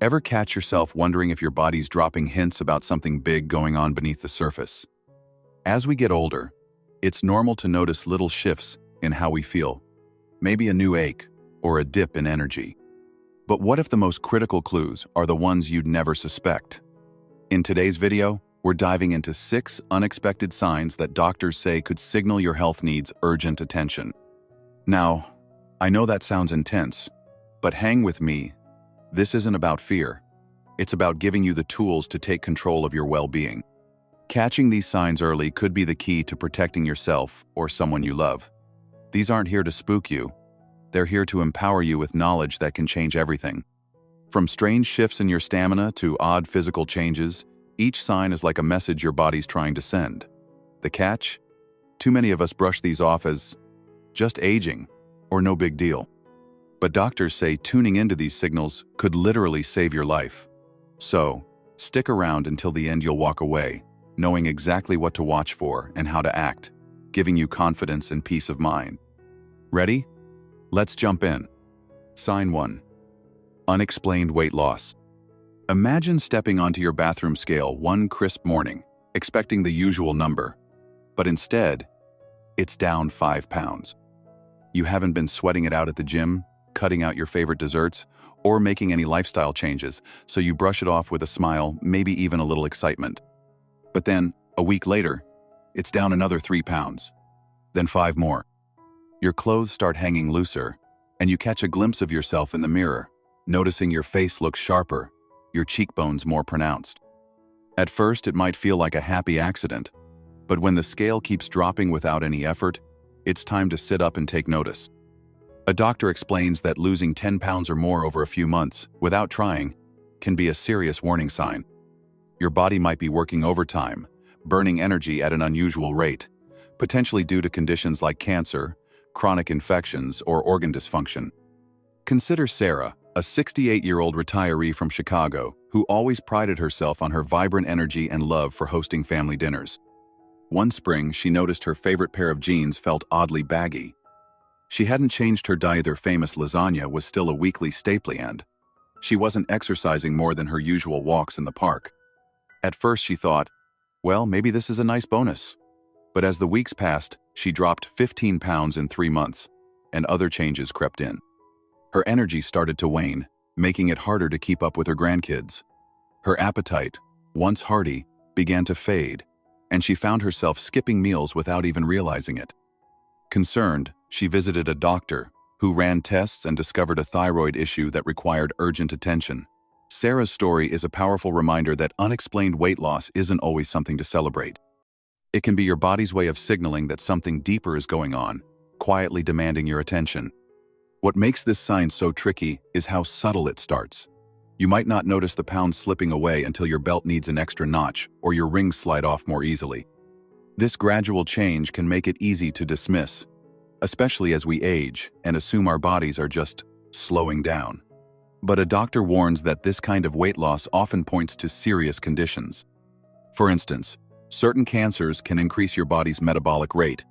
Ever catch yourself wondering if your body's dropping hints about something big going on beneath the surface? As we get older, it's normal to notice little shifts in how we feel, maybe a new ache or a dip in energy. But what if the most critical clues are the ones you'd never suspect? In today's video, we're diving into 6 unexpected signs that doctors say could signal your health needs urgent attention. Now, I know that sounds intense, but hang with me. This isn't about fear. It's about giving you the tools to take control of your well-being. Catching these signs early could be the key to protecting yourself or someone you love. These aren't here to spook you. They're here to empower you with knowledge that can change everything. From strange shifts in your stamina to odd physical changes, each sign is like a message your body's trying to send. The catch? Too many of us brush these off as just aging or no big deal. But doctors say tuning into these signals could literally save your life. So, stick around until the end. You'll walk away, knowing exactly what to watch for and how to act, giving you confidence and peace of mind. Ready? Let's jump in. Sign 1. Unexplained weight loss. Imagine stepping onto your bathroom scale one crisp morning, expecting the usual number, but instead, it's down 5 pounds. You haven't been sweating it out at the gym, cutting out your favorite desserts, or making any lifestyle changes, so you brush it off with a smile, maybe even a little excitement. But then, a week later, it's down another 3 pounds, then 5 more. Your clothes start hanging looser, and you catch a glimpse of yourself in the mirror, noticing your face looks sharper, your cheekbones more pronounced. At first, it might feel like a happy accident, but when the scale keeps dropping without any effort, it's time to sit up and take notice. A doctor explains that losing 10 pounds or more over a few months, without trying, can be a serious warning sign. Your body might be working overtime, burning energy at an unusual rate, potentially due to conditions like cancer, chronic infections, or organ dysfunction. Consider Sarah, a 68-year-old retiree from Chicago who always prided herself on her vibrant energy and love for hosting family dinners. One spring, she noticed her favorite pair of jeans felt oddly baggy. She hadn't changed her diet. Her famous lasagna was still a weekly staple, and she wasn't exercising more than her usual walks in the park. At first she thought, well, maybe this is a nice bonus. But as the weeks passed, she dropped 15 pounds in 3 months, and other changes crept in. Her energy started to wane, making it harder to keep up with her grandkids. Her appetite, once hearty, began to fade, and she found herself skipping meals without even realizing it. Concerned, she visited a doctor who ran tests and discovered a thyroid issue that required urgent attention. Sarah's story is a powerful reminder that unexplained weight loss isn't always something to celebrate. It can be your body's way of signaling that something deeper is going on, quietly demanding your attention. What makes this sign so tricky is how subtle it starts. You might not notice the pounds slipping away until your belt needs an extra notch or your rings slide off more easily. This gradual change can make it easy to dismiss, especially as we age and assume our bodies are just slowing down. But a doctor warns that this kind of weight loss often points to serious conditions. For instance, certain cancers can increase your body's metabolic rate,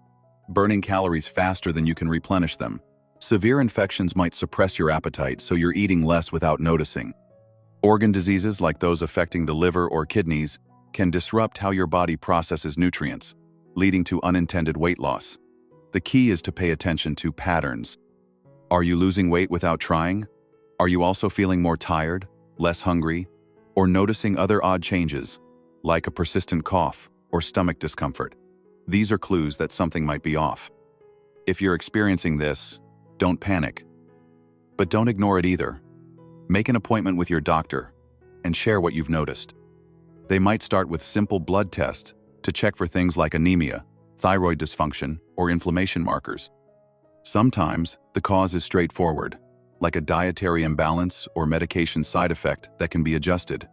burning calories faster than you can replenish them. Severe infections might suppress your appetite, so you're eating less without noticing. Organ diseases like those affecting the liver or kidneys can disrupt how your body processes nutrients, leading to unintended weight loss. The key is to pay attention to patterns. Are you losing weight without trying? Are you also feeling more tired, less hungry, or noticing other odd changes, like a persistent cough or stomach discomfort? These are clues that something might be off. If you're experiencing this, don't panic. But don't ignore it either. Make an appointment with your doctor and share what you've noticed. They might start with simple blood tests to check for things like anemia, thyroid dysfunction, or inflammation markers. Sometimes the cause is straightforward, like a dietary imbalance or medication side effect that can be adjusted.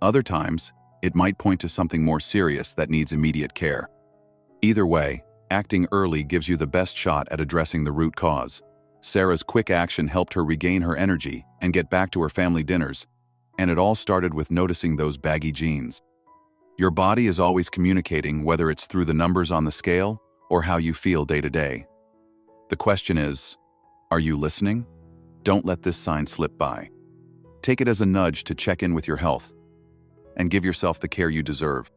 Other times, it might point to something more serious that needs immediate care. Either way, acting early gives you the best shot at addressing the root cause. Sarah's quick action helped her regain her energy and get back to her family dinners, and it all started with noticing those baggy jeans. Your body is always communicating, whether it's through the numbers on the scale or how you feel day to day. The question is, are you listening? Don't let this sign slip by. Take it as a nudge to check in with your health and give yourself the care you deserve.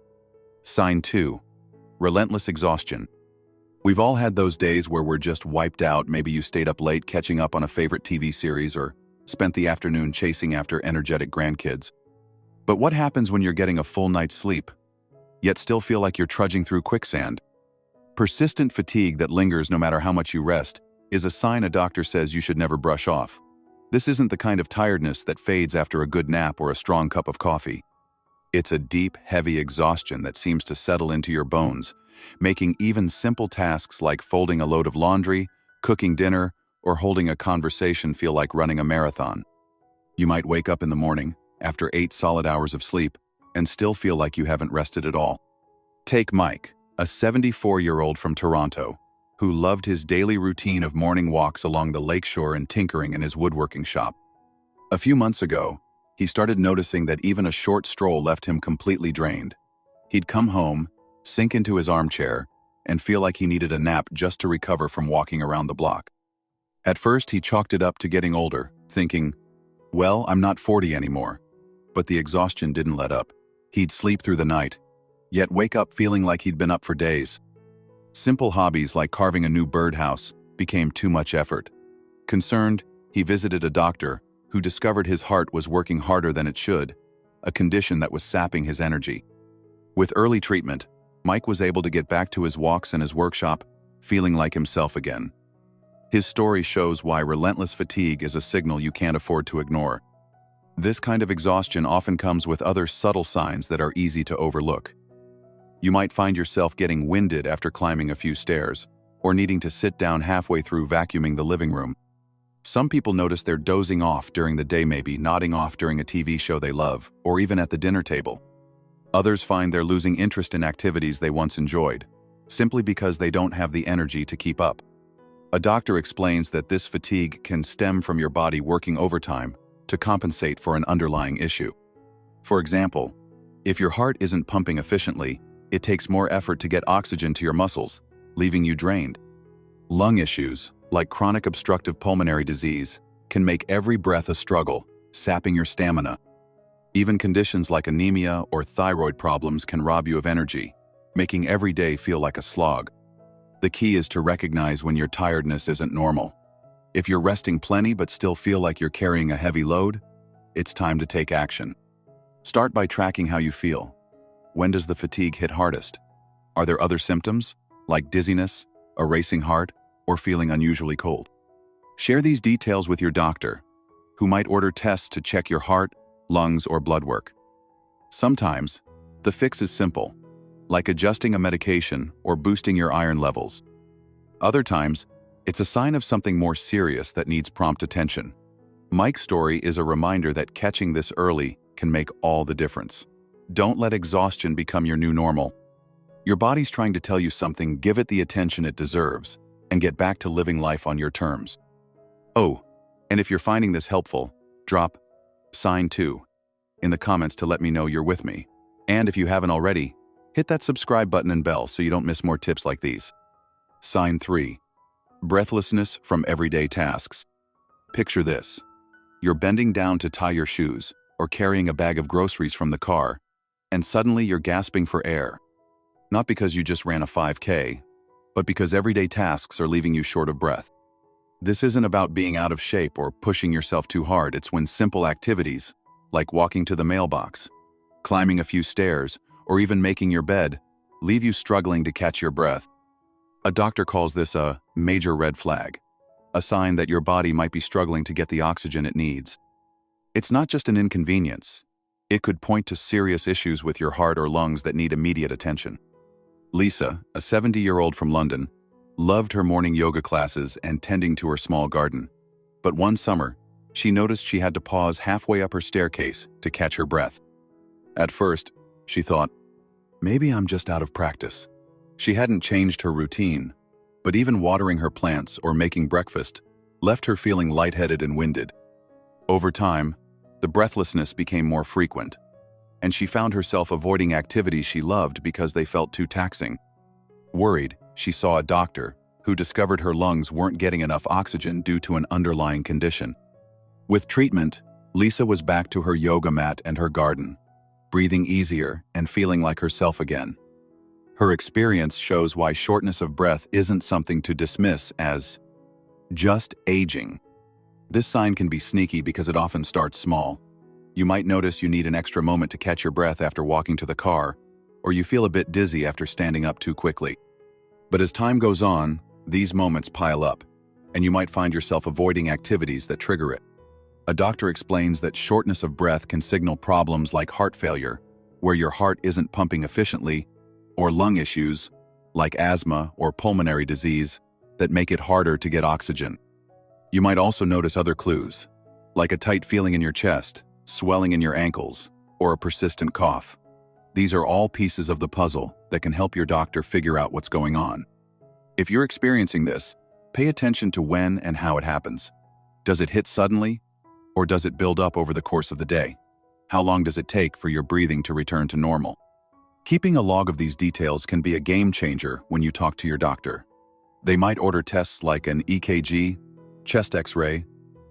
Sign 2. Relentless exhaustion. We've all had those days where we're just wiped out. Maybe you stayed up late catching up on a favorite TV series or spent the afternoon chasing after energetic grandkids. But what happens when you're getting a full night's sleep, yet still feel like you're trudging through quicksand? Persistent fatigue that lingers no matter how much you rest is a sign a doctor says you should never brush off. This isn't the kind of tiredness that fades after a good nap or a strong cup of coffee. It's a deep, heavy exhaustion that seems to settle into your bones, making even simple tasks like folding a load of laundry, cooking dinner, or holding a conversation feel like running a marathon. You might wake up in the morning, after 8 solid hours of sleep, and still feel like you haven't rested at all. Take Mike, a 74-year-old from Toronto, who loved his daily routine of morning walks along the lakeshore and tinkering in his woodworking shop. A few months ago, he started noticing that even a short stroll left him completely drained. He'd come home, sink into his armchair, and feel like he needed a nap just to recover from walking around the block. At first, he chalked it up to getting older, thinking, well, I'm not 40 anymore. But the exhaustion didn't let up. He'd sleep through the night, yet wake up feeling like he'd been up for days. Simple hobbies like carving a new birdhouse became too much effort. Concerned, he visited a doctor who discovered his heart was working harder than it should, a condition that was sapping his energy. With early treatment, Mike was able to get back to his walks and his workshop, feeling like himself again. His story shows why relentless fatigue is a signal you can't afford to ignore. This kind of exhaustion often comes with other subtle signs that are easy to overlook. You might find yourself getting winded after climbing a few stairs, or needing to sit down halfway through vacuuming the living room. Some people notice they're dozing off during the day, maybe nodding off during a TV show they love, or even at the dinner table. Others find they're losing interest in activities they once enjoyed, simply because they don't have the energy to keep up. A doctor explains that this fatigue can stem from your body working overtime to compensate for an underlying issue. For example, if your heart isn't pumping efficiently, it takes more effort to get oxygen to your muscles, leaving you drained. Lung issues, like chronic obstructive pulmonary disease, can make every breath a struggle, sapping your stamina. Even conditions like anemia or thyroid problems can rob you of energy, making every day feel like a slog. The key is to recognize when your tiredness isn't normal. If you're resting plenty but still feel like you're carrying a heavy load, it's time to take action. Start by tracking how you feel. When does the fatigue hit hardest? Are there other symptoms, like dizziness, a racing heart, or feeling unusually cold? Share these details with your doctor, who might order tests to check your heart, lungs, or blood work. Sometimes, the fix is simple, like adjusting a medication or boosting your iron levels. Other times, it's a sign of something more serious that needs prompt attention. Mike's story is a reminder that catching this early can make all the difference. Don't let exhaustion become your new normal. Your body's trying to tell you something. Give it the attention it deserves, and get back to living life on your terms. Oh, and if you're finding this helpful, drop sign 2 in the comments to let me know you're with me. And if you haven't already, hit that subscribe button and bell so you don't miss more tips like these. Sign 3. Breathlessness from everyday tasks. Picture this. You're bending down to tie your shoes or carrying a bag of groceries from the car, and suddenly you're gasping for air. Not because you just ran a 5K, but because everyday tasks are leaving you short of breath. This isn't about being out of shape or pushing yourself too hard. It's when simple activities, like walking to the mailbox, climbing a few stairs, or even making your bed, leave you struggling to catch your breath. A doctor calls this a major red flag, a sign that your body might be struggling to get the oxygen it needs. It's not just an inconvenience. It could point to serious issues with your heart or lungs that need immediate attention. Lisa, a 70-year-old from London, loved her morning yoga classes and tending to her small garden. But one summer, she noticed she had to pause halfway up her staircase to catch her breath. At first, she thought, maybe I'm just out of practice. She hadn't changed her routine, but even watering her plants or making breakfast left her feeling lightheaded and winded. Over time, the breathlessness became more frequent, and she found herself avoiding activities she loved because they felt too taxing. Worried, she saw a doctor who discovered her lungs weren't getting enough oxygen due to an underlying condition. With treatment, Lisa was back to her yoga mat and her garden, breathing easier and feeling like herself again. Her experience shows why shortness of breath isn't something to dismiss as just aging. This sign can be sneaky because it often starts small. You might notice you need an extra moment to catch your breath after walking to the car, or you feel a bit dizzy after standing up too quickly. But as time goes on, these moments pile up, and you might find yourself avoiding activities that trigger it. A doctor explains that shortness of breath can signal problems like heart failure, where your heart isn't pumping efficiently, or lung issues, like asthma or pulmonary disease, that make it harder to get oxygen. You might also notice other clues, like a tight feeling in your chest, swelling in your ankles, or a persistent cough. These are all pieces of the puzzle that can help your doctor figure out what's going on. If you're experiencing this, pay attention to when and how it happens. Does it hit suddenly, or does it build up over the course of the day? How long does it take for your breathing to return to normal? Keeping a log of these details can be a game changer when you talk to your doctor. They might order tests like an EKG, chest X-ray,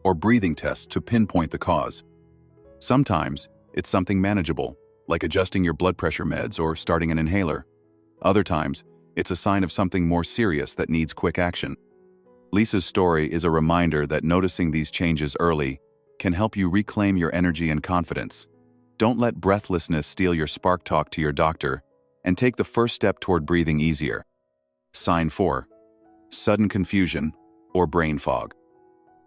or breathing tests to pinpoint the cause. Sometimes, it's something manageable, like adjusting your blood pressure meds or starting an inhaler. Other times, it's a sign of something more serious that needs quick action. Lisa's story is a reminder that noticing these changes early can help you reclaim your energy and confidence. Don't let breathlessness steal your spark talk to your doctor, and take the first step toward breathing easier. Sign 4. Sudden confusion or brain fog.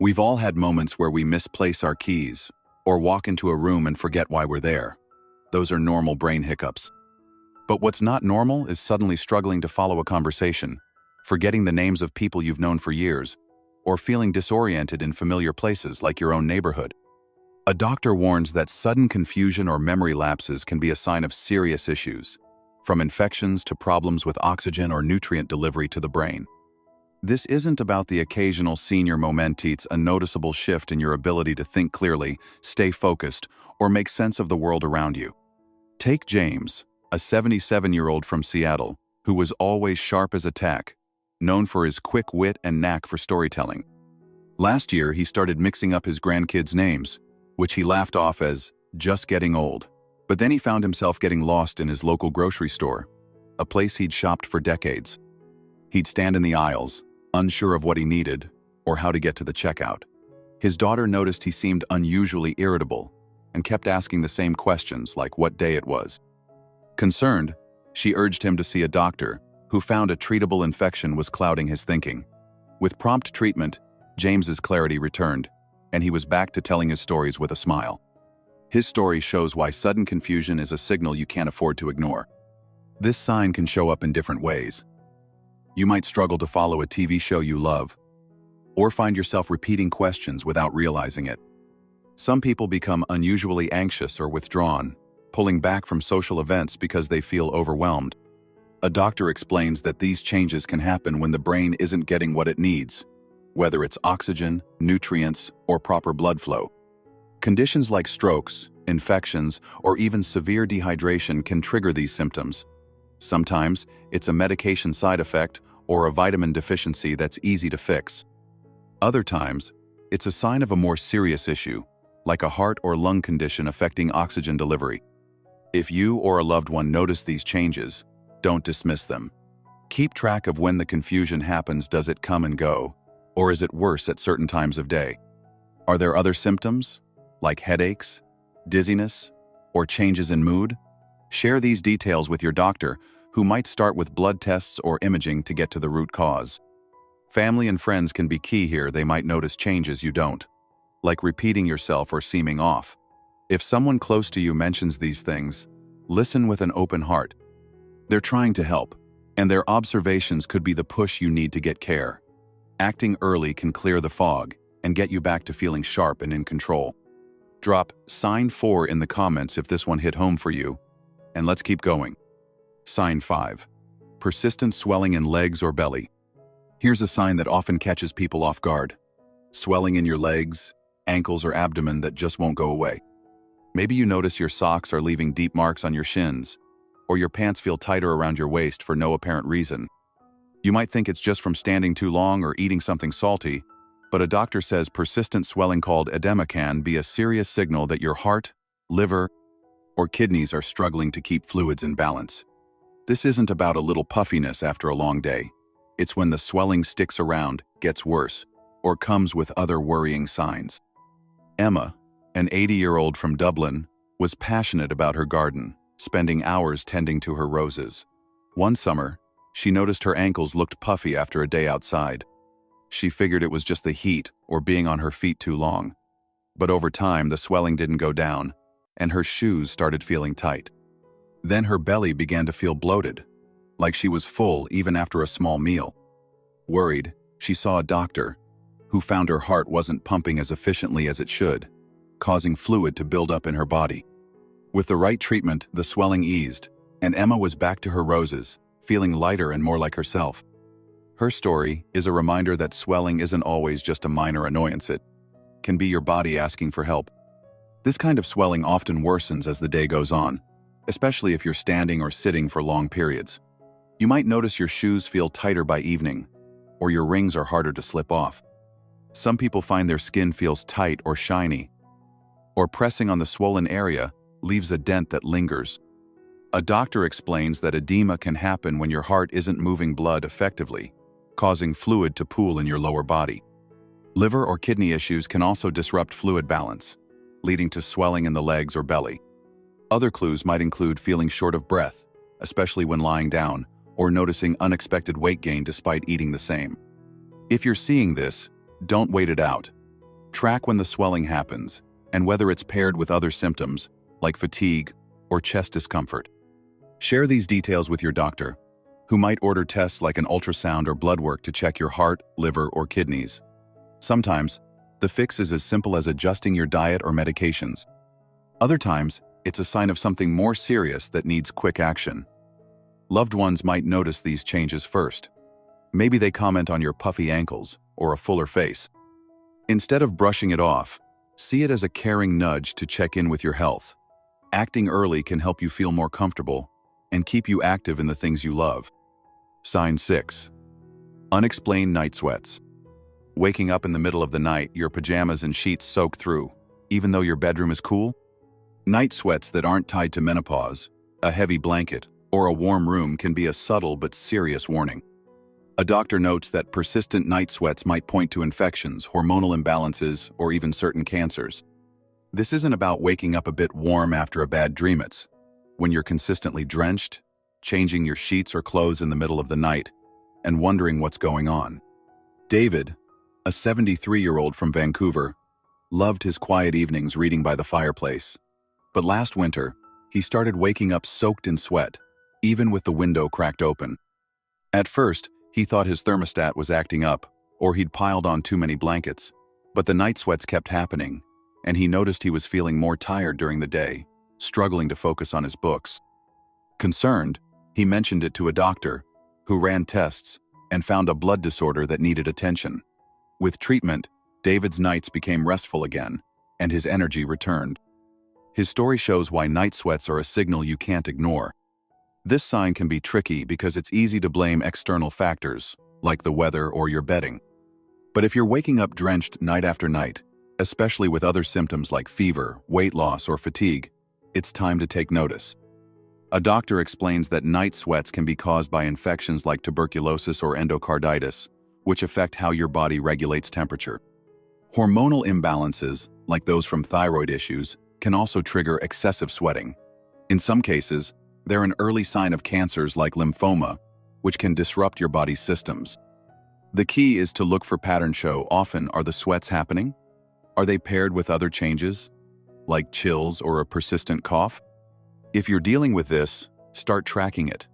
We've all had moments where we misplace our keys or walk into a room and forget why we're there. Those are normal brain hiccups. But what's not normal is suddenly struggling to follow a conversation, forgetting the names of people you've known for years, or feeling disoriented in familiar places like your own neighborhood. A doctor warns that sudden confusion or memory lapses can be a sign of serious issues, from infections to problems with oxygen or nutrient delivery to the brain. This isn't about the occasional senior moment. It's a noticeable shift in your ability to think clearly, stay focused, or make sense of the world around you. Take James, a 77-year-old from Seattle, who was always sharp as a tack, known for his quick wit and knack for storytelling. Last year, he started mixing up his grandkids' names, which he laughed off as just getting old. But then he found himself getting lost in his local grocery store, a place he'd shopped for decades. He'd stand in the aisles, unsure of what he needed or how to get to the checkout. His daughter noticed he seemed unusually irritable and kept asking the same questions, like what day it was. Concerned, she urged him to see a doctor, who found a treatable infection was clouding his thinking. With prompt treatment, James's clarity returned, and he was back to telling his stories with a smile. His story shows why sudden confusion is a signal you can't afford to ignore. This sign can show up in different ways. You might struggle to follow a TV show you love, or find yourself repeating questions without realizing it. Some people become unusually anxious or withdrawn, pulling back from social events because they feel overwhelmed. A doctor explains that these changes can happen when the brain isn't getting what it needs, whether it's oxygen, nutrients, or proper blood flow. Conditions like strokes, infections, or even severe dehydration can trigger these symptoms. Sometimes, it's a medication side effect or a vitamin deficiency that's easy to fix. Other times, it's a sign of a more serious issue, like a heart or lung condition affecting oxygen delivery. If you or a loved one notice these changes, don't dismiss them. Keep track of when the confusion happens. Does it come and go, or is it worse at certain times of day? Are there other symptoms, like headaches, dizziness, or changes in mood? Share these details with your doctor, who might start with blood tests or imaging to get to the root cause. Family and friends can be key here. They might notice changes you don't, like repeating yourself or seeming off. If someone close to you mentions these things, listen with an open heart. They're trying to help, and their observations could be the push you need to get care. Acting early can clear the fog and get you back to feeling sharp and in control. Drop sign 4 in the comments if this one hit home for you, and let's keep going. Sign 5. Persistent swelling in legs or belly. Here's a sign that often catches people off guard. Swelling in your legs, ankles, or abdomen that just won't go away. Maybe you notice your socks are leaving deep marks on your shins, or your pants feel tighter around your waist for no apparent reason. You might think it's just from standing too long or eating something salty, but a doctor says persistent swelling called edema can be a serious signal that your heart, liver, or kidneys are struggling to keep fluids in balance. This isn't about a little puffiness after a long day. It's when the swelling sticks around, gets worse, or comes with other worrying signs. Emma, an 80-year-old from Dublin, was passionate about her garden, spending hours tending to her roses. One summer, she noticed her ankles looked puffy after a day outside. She figured it was just the heat or being on her feet too long. But over time, the swelling didn't go down, and her shoes started feeling tight. Then her belly began to feel bloated, like she was full even after a small meal. Worried, she saw a doctor, who found her heart wasn't pumping as efficiently as it should, causing fluid to build up in her body. With the right treatment, the swelling eased, and Emma was back to her roses, feeling lighter and more like herself. Her story is a reminder that swelling isn't always just a minor annoyance. It can be your body asking for help. This kind of swelling often worsens as the day goes on, especially if you're standing or sitting for long periods. You might notice your shoes feel tighter by evening, or your rings are harder to slip off. Some people find their skin feels tight or shiny, or pressing on the swollen area leaves a dent that lingers. A doctor explains that edema can happen when your heart isn't moving blood effectively, causing fluid to pool in your lower body. Liver or kidney issues can also disrupt fluid balance, leading to swelling in the legs or belly. Other clues might include feeling short of breath, especially when lying down, or noticing unexpected weight gain despite eating the same. If you're seeing this, don't wait it out. Track when the swelling happens, and whether it's paired with other symptoms, like fatigue or chest discomfort. Share these details with your doctor, who might order tests like an ultrasound or blood work to check your heart, liver, or kidneys. Sometimes, the fix is as simple as adjusting your diet or medications. Other times, it's a sign of something more serious that needs quick action. Loved ones might notice these changes first. Maybe they comment on your puffy ankles or a fuller face. Instead of brushing it off, see it as a caring nudge to check in with your health. Acting early can help you feel more comfortable and keep you active in the things you love. Sign 6. Unexplained night sweats. Waking up in the middle of the night, your pajamas and sheets soak through, even though your bedroom is cool? Night sweats that aren't tied to menopause, a heavy blanket, or a warm room can be a subtle but serious warning. A doctor notes that persistent night sweats might point to infections, hormonal imbalances, or even certain cancers. This isn't about waking up a bit warm after a bad dream. It's when you're consistently drenched, changing your sheets or clothes in the middle of the night, and wondering what's going on. David, a 73-year-old from Vancouver, loved his quiet evenings reading by the fireplace. But last winter, he started waking up soaked in sweat, even with the window cracked open. At first, he thought his thermostat was acting up, or he'd piled on too many blankets. But the night sweats kept happening, and he noticed he was feeling more tired during the day, struggling to focus on his books. Concerned, he mentioned it to a doctor, who ran tests and found a blood disorder that needed attention. With treatment, David's nights became restful again, and his energy returned. His story shows why night sweats are a signal you can't ignore. This sign can be tricky because it's easy to blame external factors, like the weather or your bedding. But if you're waking up drenched night after night, especially with other symptoms like fever, weight loss, or fatigue, it's time to take notice. A doctor explains that night sweats can be caused by infections like tuberculosis or endocarditis, which affect how your body regulates temperature. Hormonal imbalances, like those from thyroid issues, can also trigger excessive sweating. In some cases, they're an early sign of cancers like lymphoma, which can disrupt your body's systems. The key is to look for patterns. Often, are the sweats happening? Are they paired with other changes, like chills or a persistent cough? If you're dealing with this, start tracking it.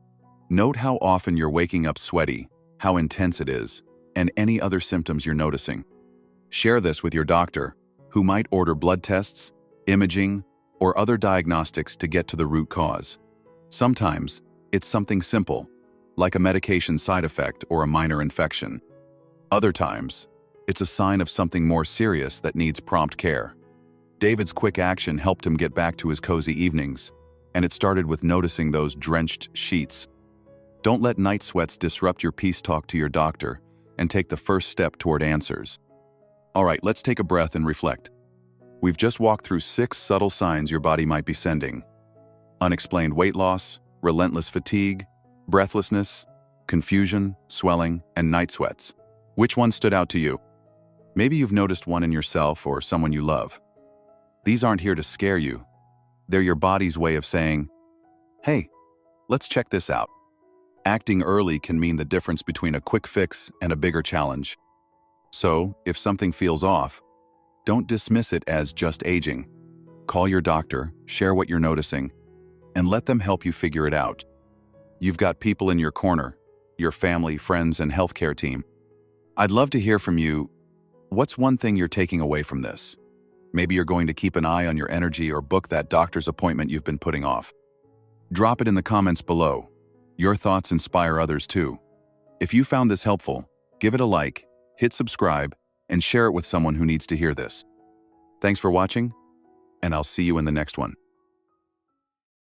Note how often you're waking up sweaty, how intense it is, and any other symptoms you're noticing. Share this with your doctor, who might order blood tests, imaging, or other diagnostics to get to the root cause. Sometimes, it's something simple, like a medication side effect or a minor infection. Other times, it's a sign of something more serious that needs prompt care. David's quick action helped him get back to his cozy evenings, and it started with noticing those drenched sheets. Don't let night sweats disrupt your peace. Talk to your doctor and take the first step toward answers. All right, let's take a breath and reflect. We've just walked through 6 subtle signs your body might be sending: unexplained weight loss, relentless fatigue, breathlessness, confusion, swelling, and night sweats. Which one stood out to you? Maybe you've noticed one in yourself or someone you love. These aren't here to scare you. They're your body's way of saying, hey, let's check this out. Acting early can mean the difference between a quick fix and a bigger challenge. So, if something feels off, don't dismiss it as just aging. Call your doctor, share what you're noticing, and let them help you figure it out. You've got people in your corner, your family, friends, and healthcare team. I'd love to hear from you. What's one thing you're taking away from this? Maybe you're going to keep an eye on your energy or book that doctor's appointment you've been putting off. Drop it in the comments below. Your thoughts inspire others too. If you found this helpful, give it a like, hit subscribe, and share it with someone who needs to hear this. Thanks for watching, and I'll see you in the next one.